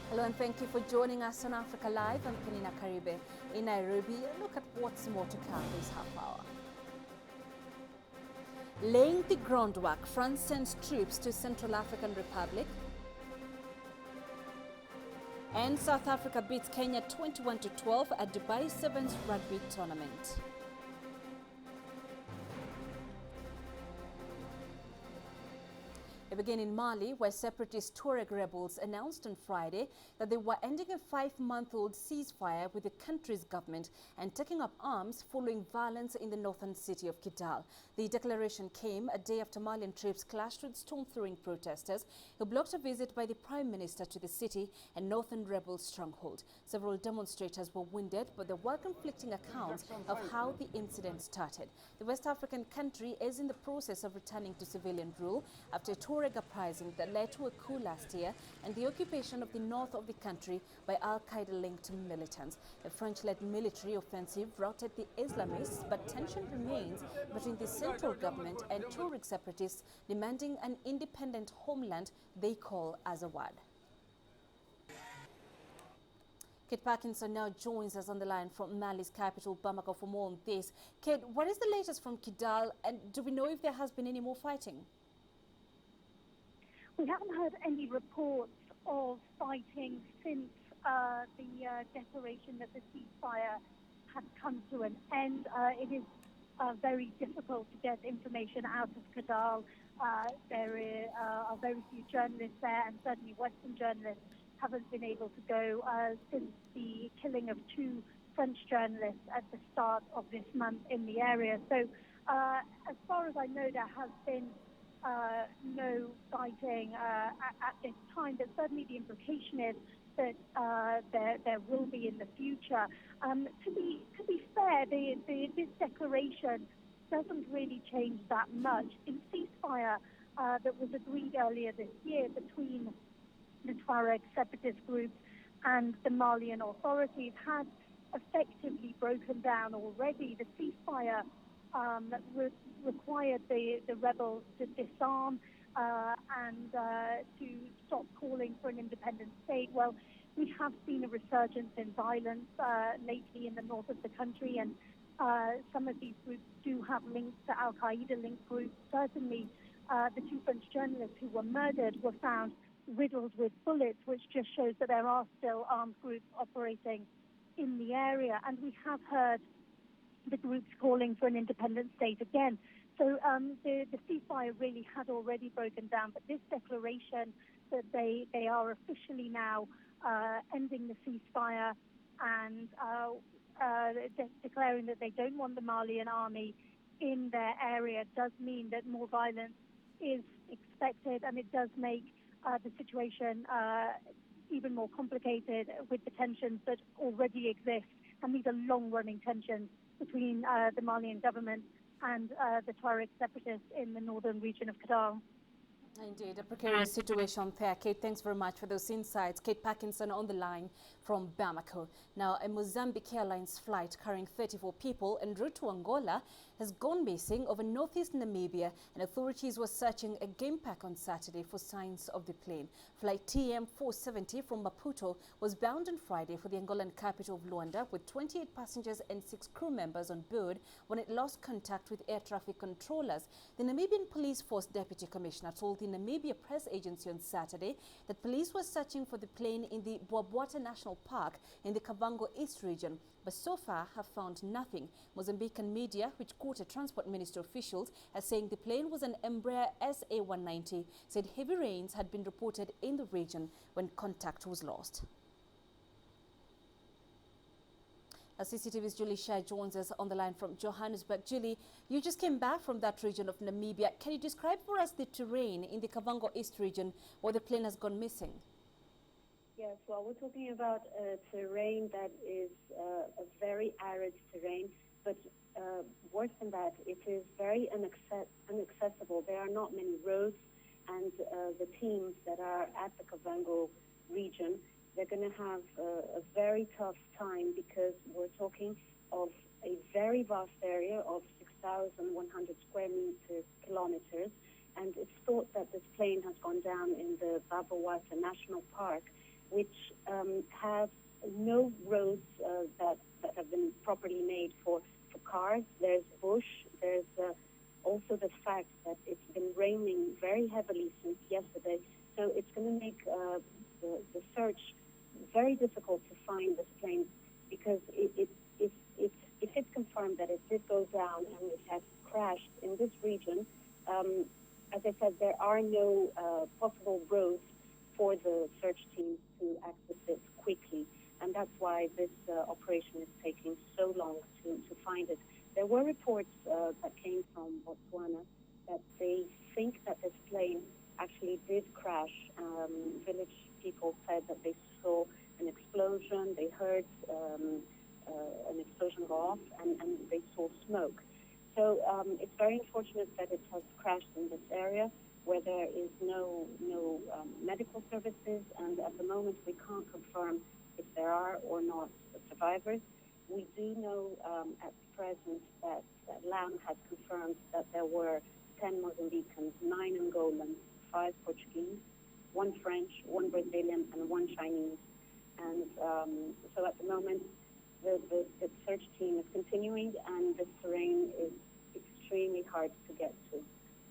Hello and thank you for joining us on Africa Live. I'm Penina Karibe in Nairobi. Look at what's more to come this half hour. Laying the groundwork, France sends troops to Central African Republic. And South Africa beats Kenya 21-12 at Dubai Sevens Rugby Tournament. We begin in Mali, where separatist Tuareg rebels announced on Friday that they were ending a 5-month-old ceasefire with the country's government and taking up arms following violence in the northern city of Kidal. The declaration came a day after Malian troops clashed with storm-throwing protesters who blocked a visit by the Prime Minister to the city and northern rebel stronghold. Several demonstrators were wounded, but there were conflicting accounts of how the incident started. The West African country is in the process of returning to civilian rule after a Tuareg uprising that led to a coup last year and the occupation of the north of the country by Al-Qaeda-linked militants. A French-led military offensive routed the Islamists, but tension remains between the central government and Tuareg separatists demanding an independent homeland they call Azawad. Kate Parkinson now joins us on the line from Mali's capital, Bamako, for more on this. Kate, what is the latest from Kidal, and do we know if there has been any more fighting? We haven't heard any reports of fighting since the declaration that the ceasefire has come to an end. It is very difficult to get information out of Kidal. There are very few journalists there, and certainly Western journalists haven't been able to go since the killing of 2 French journalists at the start of this month in the area. So as far as I know, there has been no fighting at this time, but certainly the implication is that there will be in the future. To be fair, this declaration doesn't really change that much. The ceasefire that was agreed earlier this year between the Tuareg separatist groups and the Malian authorities had effectively broken down already. The ceasefire required the rebels to disarm and to stop calling for an independent state. Well, we have seen a resurgence in violence lately in the north of the country, and some of these groups do have links to Al-Qaeda-linked groups. Certainly, the 2 French journalists who were murdered were found riddled with bullets, which just shows that there are still armed groups operating in the area. And we have heard the groups calling for an independent state again. So the ceasefire really had already broken down, but this declaration that they are officially now ending the ceasefire and declaring that they don't want the Malian army in their area does mean that more violence is expected, and it does make the situation even more complicated with the tensions that already exist. And these are long-running tensions between the Malian government and the Tuareg separatists in the northern region of Kidal. Indeed, a precarious situation there. Kate, thanks very much for those insights. Kate Parkinson on the line from Bamako. Now, a Mozambique Airlines flight carrying 34 people en route to Angola has gone missing over northeast Namibia, and authorities were searching a game pack on Saturday for signs of the plane. Flight TM470 from Maputo was bound on Friday for the Angolan capital of Luanda with 28 passengers and 6 crew members on board when it lost contact with air traffic controllers. The Namibian Police Force Deputy Commissioner told the Namibia Press Agency on Saturday that police were searching for the plane in the Bwabwata National Park in the Kavango East region, but so far have found nothing. Mozambican media, which quoted Transport Ministry officials as saying the plane was an Embraer SA-190, said heavy rains had been reported in the region when contact was lost. CCTV's Julie Shai joins us on the line from Johannesburg. Julie, you just came back from that region of Namibia. Can you describe for us the terrain in the Kavango East region where the plane has gone missing? Yes, well, we're talking about a terrain that is a very arid terrain, but worse than that, it is very inaccessible. There are not many roads, and the teams that are at the Kavango region, they're going to have a very tough time because we're talking of a very vast area of 6,100 square kilometers, and it's thought that this plane has gone down in the Bwabwata National Park, which have no roads that have been properly made for cars. There's bush. There's also the fact that it's been raining very heavily since yesterday. So it's going to make the search very difficult to find this plane, because if it's confirmed that it did go down and it has crashed in this region, as I said, there are no possible roads for the search team to access it quickly. And that's why this operation is taking so long to find it. There were reports that came from Botswana that they think that this plane actually did crash. Village people said that they saw an explosion, they heard an explosion go off, and they saw smoke. So it's very unfortunate that it has crashed in this area where there is no medical services, and at the moment we can't confirm if there are or not survivors. We do know at present that LAM has confirmed that there were 10 Mozambicans, 9 Angolans, 5 Portuguese, 1 French, 1 Brazilian, and 1 Chinese. And so at the moment, the search team is continuing, and the terrain is extremely hard to get to.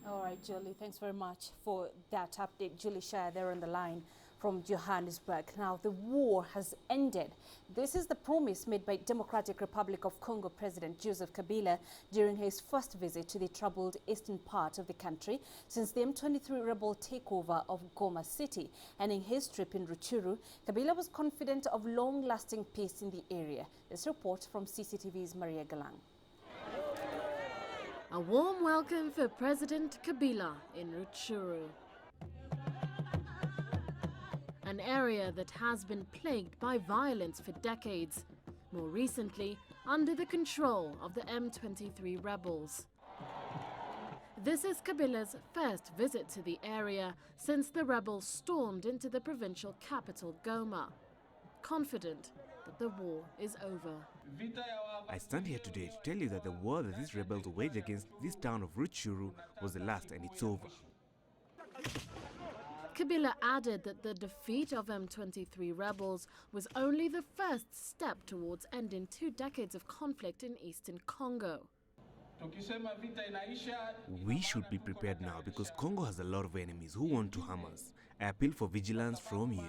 All right, Julie, thanks very much for that update. Julie Shire there on the line from Johannesburg. Now, the war has ended. This is the promise made by Democratic Republic of Congo President Joseph Kabila during his first visit to the troubled eastern part of the country since the M23 rebel takeover of Goma City. And in his trip in Rutshuru, Kabila was confident of long-lasting peace in the area. This report from CCTV's Maria Galang. A warm welcome for President Kabila in Rutshuru, an area that has been plagued by violence for decades, more recently under the control of the M23 rebels. This is Kabila's first visit to the area since the rebels stormed into the provincial capital Goma, confident that the war is over. I stand here today to tell you that the war that these rebels waged against this town of Rutshuru was the last, and it's over. Kabila added that the defeat of M23 rebels was only the first step towards ending 2 decades of conflict in eastern Congo. We should be prepared now because Congo has a lot of enemies who want to harm us. I appeal for vigilance from you.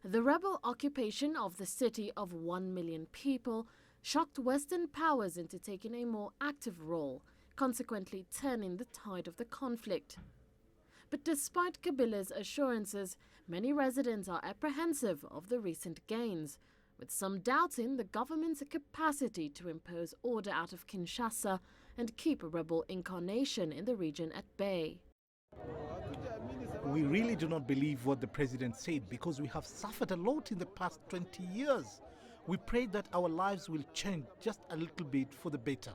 The rebel occupation of the city of 1 million people shocked Western powers into taking a more active role, consequently turning the tide of the conflict. But despite Kabila's assurances, many residents are apprehensive of the recent gains, with some doubting the government's capacity to impose order out of Kinshasa and keep a rebel incarnation in the region at bay. We really do not believe what the president said because we have suffered a lot in the past 20 years. We pray that our lives will change just a little bit for the better.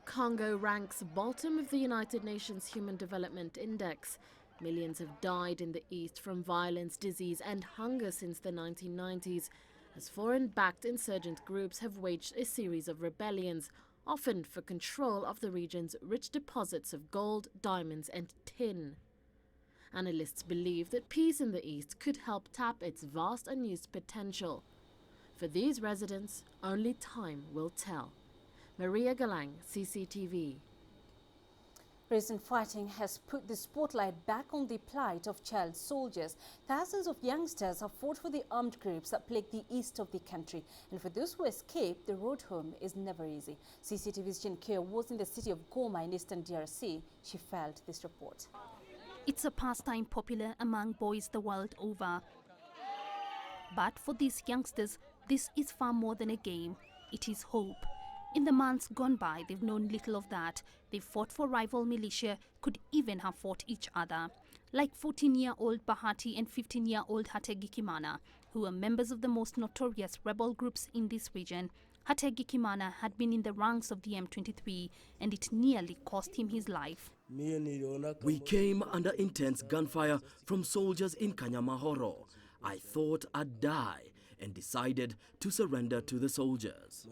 Congo ranks bottom of the United Nations Human Development Index. Millions have died in the east from violence, disease and hunger since the 1990s, as foreign-backed insurgent groups have waged a series of rebellions, often for control of the region's rich deposits of gold, diamonds and tin. Analysts believe that peace in the east could help tap its vast unused potential. For these residents, only time will tell. Maria Galang, CCTV. Recent fighting has put the spotlight back on the plight of child soldiers. Thousands of youngsters have fought for the armed groups that plague the east of the country. And for those who escape, the road home is never easy. CCTV's Jen Keo was in the city of Goma in eastern DRC. She filed this report. It's a pastime popular among boys the world over. But for these youngsters, this is far more than a game. It is hope. In the months gone by, they've known little of that. They fought for rival militia, could even have fought each other. Like 14-year-old Bahati and 15-year-old Hategi Kimana, who are members of the most notorious rebel groups in this region. Hategi Kimana had been in the ranks of the M23 and it nearly cost him his life. We came under intense gunfire from soldiers in Kanyamahoro. I thought I'd die. and decided to surrender to the soldiers.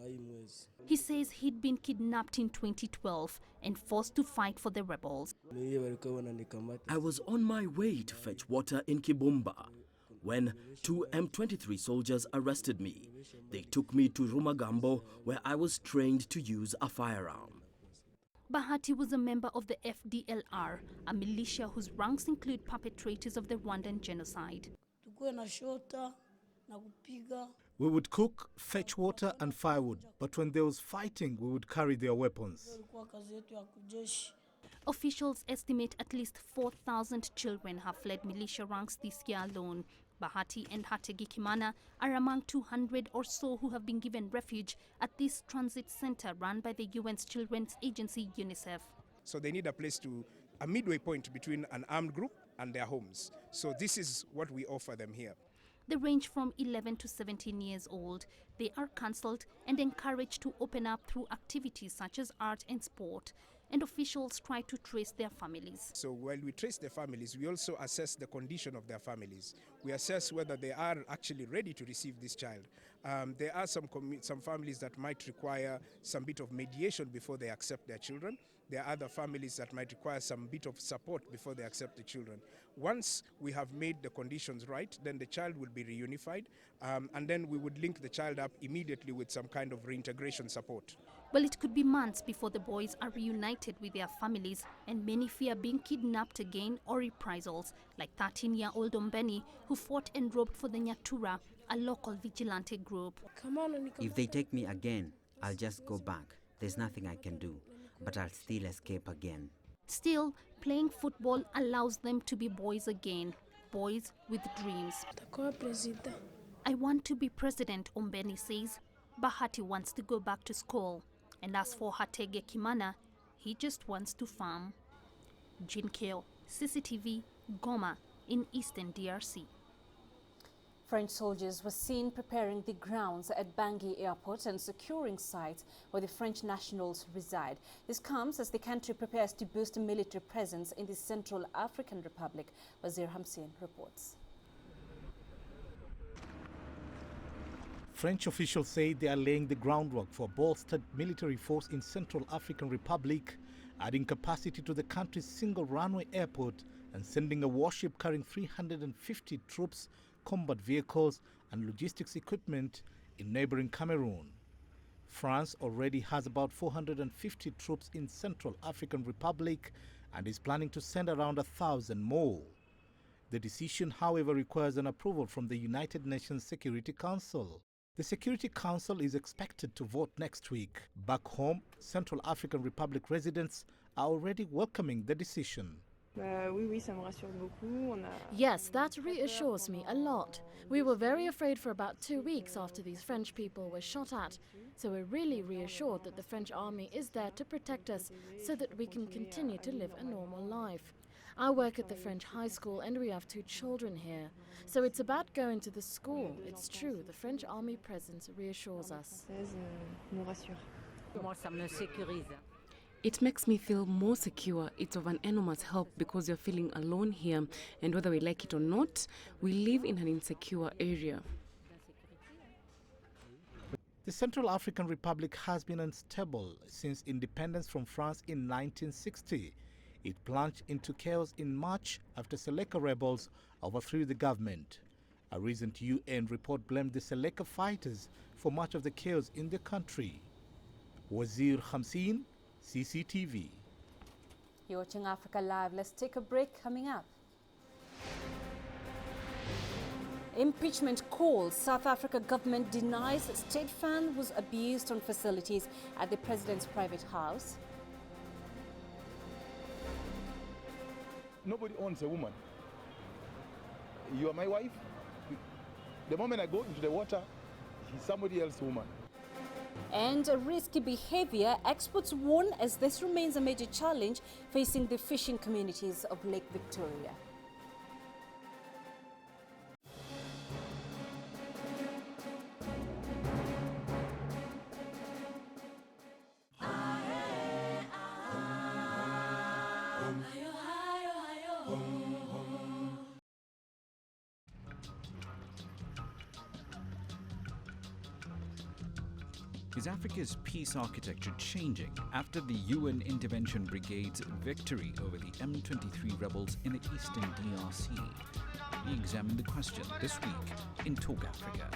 He says he'd been kidnapped in 2012 and forced to fight for the rebels. I was on my way to fetch water in Kibumba when two M23 soldiers arrested me. They took me to Rumagambo, where I was trained to use a firearm. Bahati was a member of the FDLR, a militia whose ranks include perpetrators of the Rwandan genocide. We would cook, fetch water and firewood, but when there was fighting, we would carry their weapons. Officials estimate at least 4,000 children have fled militia ranks this year alone. Bahati and Hategi Kimana are among 200 or so who have been given refuge at this transit center run by the UN's children's agency UNICEF. So they need a place a midway point between an armed group and their homes. So this is what we offer them here. They range from 11 to 17 years old. They are counseled and encouraged to open up through activities such as art and sport. And officials try to trace their families. So while we trace their families, we also assess the condition of their families. We assess whether they are actually ready to receive this child. There are some families that might require some bit of mediation before they accept their children. There are other families that might require some bit of support before they accept the children. Once we have made the conditions right, then the child will be reunified, and then we would link the child up immediately with some kind of reintegration support. Well, it could be months before the boys are reunited with their families, and many fear being kidnapped again or reprisals, like 13-year-old Ombeni, who fought and roped for the Nyatura, a local vigilante group. If they take me again, I'll just go back. There's nothing I can do, but I'll still escape again. Still, playing football allows them to be boys again, boys with dreams. I want to be president, Ombeni says. Bahati wants to go back to school. And as for Hatege Kimana, he just wants to farm. Jin Keo, CCTV, Goma, in eastern DRC. French soldiers were seen preparing the grounds at Bangui Airport and securing sites where the French nationals reside. This comes as the country prepares to boost a military presence in the Central African Republic. Wazir Hamsin reports. French officials say they are laying the groundwork for a bolstered military force in Central African Republic, adding capacity to the country's single runway airport and sending a warship carrying 350 troops, combat vehicles and logistics equipment in neighboring Cameroon. France already has about 450 troops in Central African Republic and is planning to send around 1,000 more. The decision, however, requires an approval from the United Nations Security Council. The Security Council is expected to vote next week. Back home, Central African Republic residents are already welcoming the decision. Yes, that reassures me a lot. We were very afraid for about 2 weeks after these French people were shot at. So we're really reassured that the French army is there to protect us so that we can continue to live a normal life. I work at the French high school and we have 2 children here. So it's about going to the school. It's true, the French army presence reassures us. It makes me feel more secure. It's of an enormous help because you're feeling alone here, and whether we like it or not, we live in an insecure area. The Central African Republic has been unstable since independence from France in 1960. It plunged into chaos in March after Seleka rebels overthrew the government. A recent UN report blamed the Seleka fighters for much of the chaos in the country. Wazir Hamsin, CCTV. You're watching Africa Live. Let's take a break. Coming up. Impeachment calls. South Africa government denies state fund was abused on facilities at the president's private house. Nobody owns a woman. You are my wife. The moment I go into the water, she's somebody else's woman. And risky behavior, experts warn as this remains a major challenge facing the fishing communities of Lake Victoria. Is Africa's peace architecture changing after the UN Intervention Brigade's victory over the M23 rebels in the eastern DRC? We examine the question this week in Talk Africa.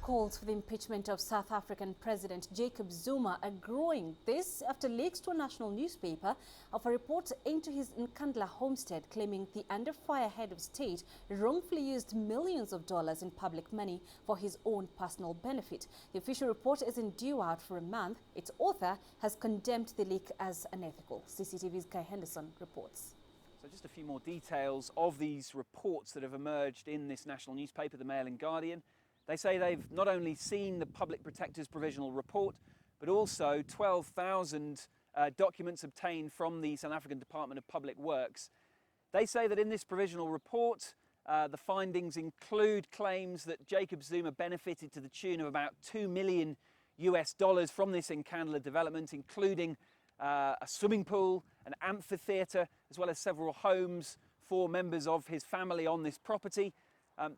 Calls for the impeachment of South African President Jacob Zuma are growing. This after leaks to a national newspaper of a report into his Nkandla homestead claiming the under-fire head of state wrongfully used millions of dollars in public money for his own personal benefit. The official report isn't due out for a month. Its author has condemned the leak as unethical. CCTV's Guy Henderson reports. So just a few more details of these reports that have emerged in this national newspaper, the Mail and Guardian. They say they've not only seen the Public Protector's provisional report, but also 12,000 documents obtained from the South African Department of Public Works. They say that in this provisional report, the findings include claims that Jacob Zuma benefited to the tune of about $2 million from this Nkandla development, including a swimming pool, an amphitheatre, as well as several homes for members of his family on this property.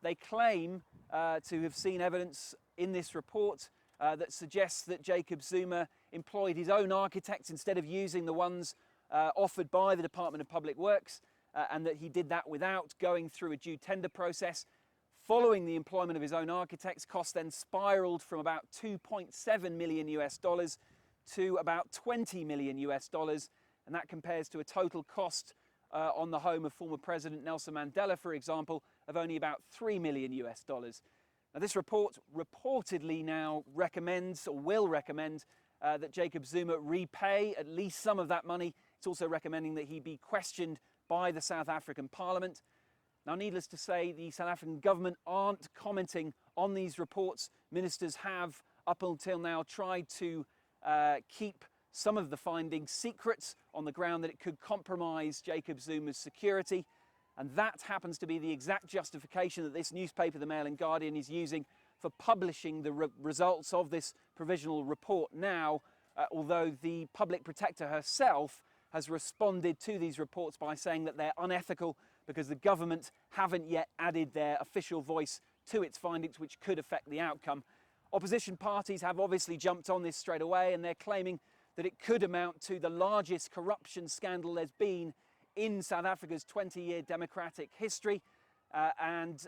They claim to have seen evidence in this report that suggests that Jacob Zuma employed his own architects instead of using the ones offered by the Department of Public Works, and that he did that without going through a due tender process. Following the employment of his own architects, costs then spiraled from about $2.7 million to about $20 million, and that compares to a total cost on the home of former President Nelson Mandela, for example, of only about $3 million. Now, this report reportedly now recommends, or will recommend, that Jacob Zuma repay at least some of that money. It's also recommending that he be questioned by the South African Parliament. Now, needless to say, the South African government aren't commenting on these reports. Ministers have, up until now, tried to keep some of the findings secret on the ground that it could compromise Jacob Zuma's security. And that happens to be the exact justification that this newspaper, the Mail and Guardian, is using for publishing the results of this provisional report now, although the Public Protector herself has responded to these reports by saying that they're unethical because the government haven't yet added their official voice to its findings, which could affect the outcome. Opposition parties have obviously jumped on this straight away, and they're claiming that it could amount to the largest corruption scandal there's been in South Africa's 20-year democratic history, and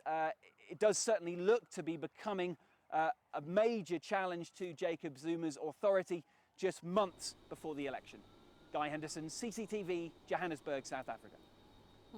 it does certainly look to be becoming a major challenge to Jacob Zuma's authority just months before the election. Guy Henderson, CCTV, Johannesburg, South Africa.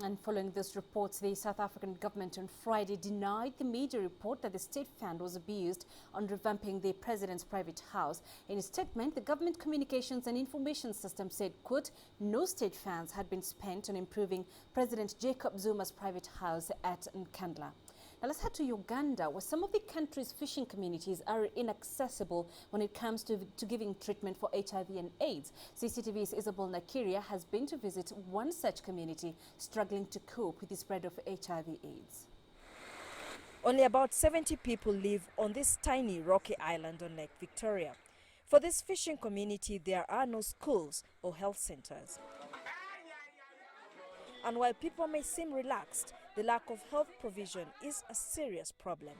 And following this report, the South African government on Friday denied the media report that the state fund was abused on revamping the president's private house. In a statement, the government communications and information system said, quote, no state funds had been spent on improving President Jacob Zuma's private house at Nkandla. Now let's head to Uganda, where some of the country's fishing communities are inaccessible when it comes to giving treatment for HIV and AIDS. CCTV's Isabel Nakiria has been to visit one such community struggling to cope with the spread of HIV/AIDS. Only about 70 people live on this tiny rocky island on Lake Victoria. For this fishing community, there are no schools or health centers. And while people may seem relaxed, the lack of health provision is a serious problem.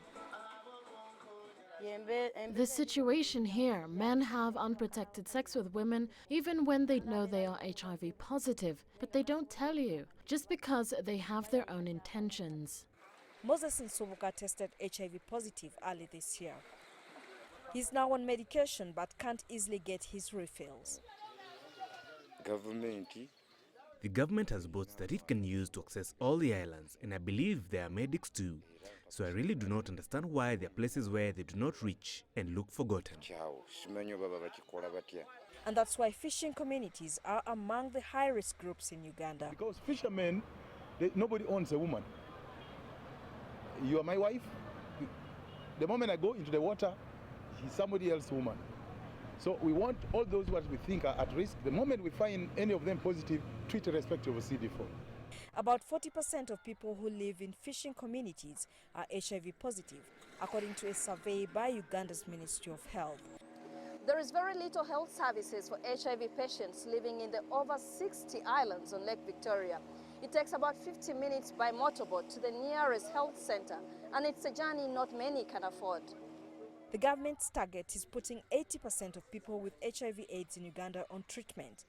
The situation here, men have unprotected sex with women even when they know they are HIV positive, but they don't tell you, just because they have their own intentions. Moses Nsubuka tested HIV positive early this year. He's now on medication but can't easily get his refills. The government has boats that it can use to access all the islands, and I believe there are medics too. So I really do not understand why there are places where they do not reach and look forgotten. And that's why fishing communities are among the high-risk groups in Uganda. Because fishermen, nobody owns a woman. You are my wife. The moment I go into the water, she's somebody else's woman. So we want all those what we think are at risk. The moment we find any of them positive, treat irrespective of CD4. About 40% of people who live in fishing communities are HIV positive, according to a survey by Uganda's Ministry of Health. There is very little health services for HIV patients living in the over 60 islands on Lake Victoria. It takes about 50 minutes by motorboat to the nearest health center, and it's a journey not many can afford. The government's target is putting 80% of people with HIV/AIDS in Uganda on treatment.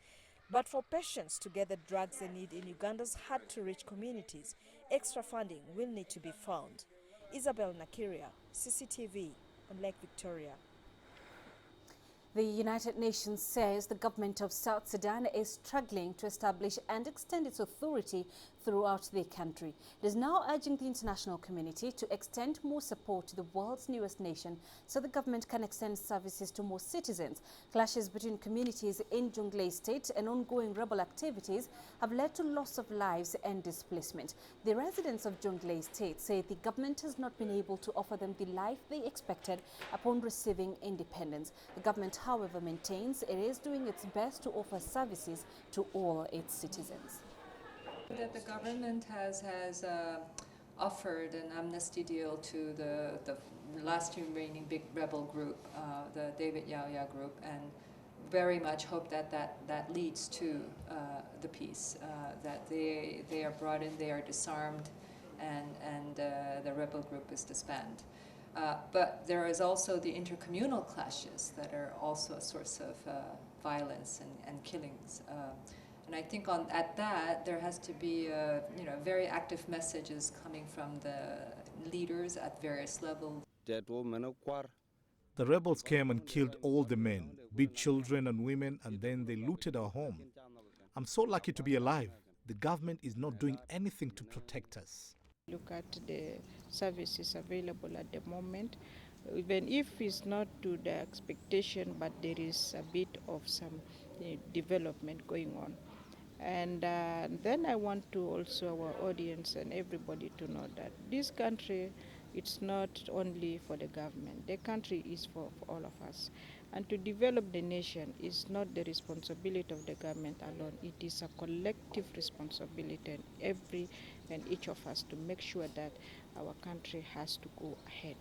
But for patients to get the drugs they need in Uganda's hard-to-reach communities, extra funding will need to be found. Isabel Nakiria, CCTV on Lake Victoria. The United Nations says the government of South Sudan is struggling to establish and extend its authority throughout the country. It is now urging the international community to extend more support to the world's newest nation so the government can extend services to more citizens. Clashes between communities in Jonglei State and ongoing rebel activities have led to loss of lives and displacement. The residents of Jonglei State say the government has not been able to offer them the life they expected upon receiving independence. The government, however, maintains it is doing its best to offer services to all its citizens. That the government has offered an amnesty deal to the last remaining big rebel group, the David Yaya group, and very much hope that leads to the peace, that they are brought in, they are disarmed, and the rebel group is disbanded. But there is also the intercommunal clashes that are also a source of violence and killings. And I think at that, there has to be very active messages coming from the leaders at various levels. The rebels came and killed all the men, beat children and women, and then they looted our home. I'm so lucky to be alive. The government is not doing anything to protect us. Look at the services available at the moment, even if it's not to the expectation, but there is a bit of some development going on. And then I want to also our audience and everybody to know that this country, it's not only for the government. The country is for all of us. And to develop the nation is not the responsibility of the government alone. It is a collective responsibility, and each of us to make sure that our country has to go ahead.